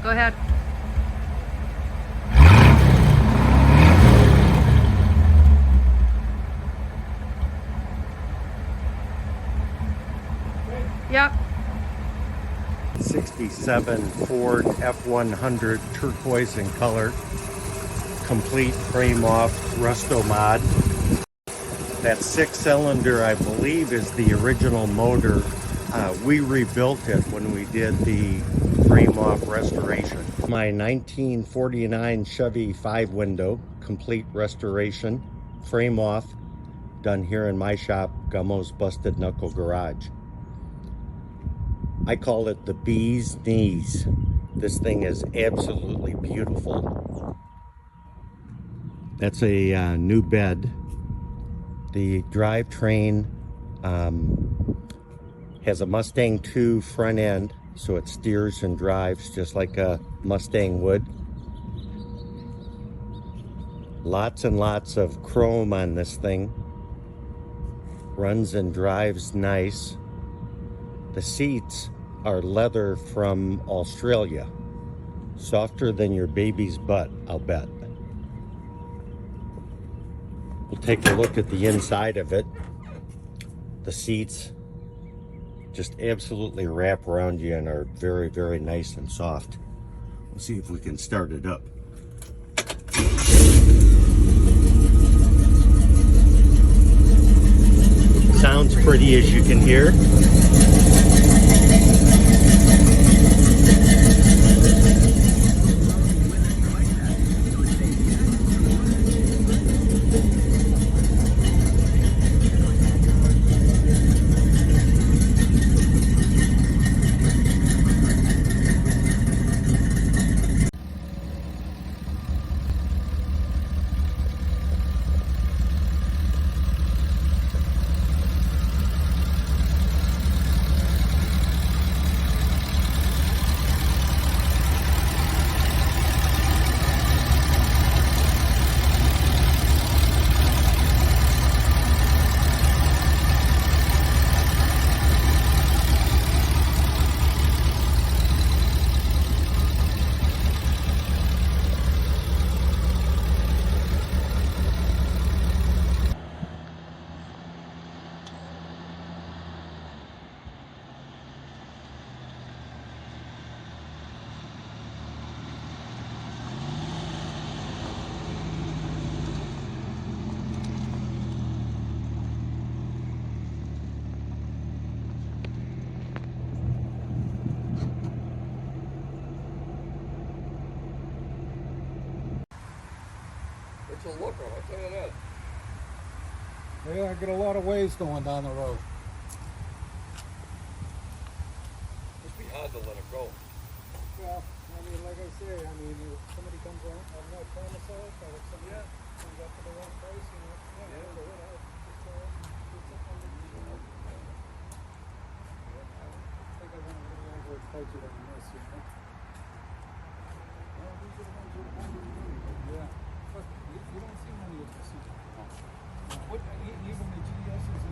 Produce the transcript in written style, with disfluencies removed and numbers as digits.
Go ahead. Yep. 67 Ford F100 turquoise in color, complete frame off resto mod. That 6-cylinder, I believe, is the original motor. We rebuilt it when we did the frame off restoration. My 1949 Chevy 5-window, complete restoration, frame off, done here in my shop, Gummo's Busted Knuckle Garage. I call it the bee's knees. This thing is absolutely beautiful. That's a new bed. The drivetrain has a Mustang 2 front end, so it steers and drives just like a Mustang would. Lots and lots of chrome on this thing. Runs and drives nice. The seats are leather from Australia. Softer than your baby's butt, I'll bet. We'll take a look at the inside of it. The seats just absolutely wrap around you and are very, very nice and soft. We'll see if we can start it up. Sounds pretty, as you can hear. It's a looker, I'll tell you that. Yeah, I get a lot of waves going down the road. Must be hard to let it go. Well, I mean, like I say, I mean, if somebody comes on, I have no promise of it, but if somebody comes up for the wrong price, you know, yeah, go it out. Just, do something, you know. I think I went a little overexcited on this, you know. Well, these are the ones you're wondering, yeah. But you don't see many of this. What, even the GSs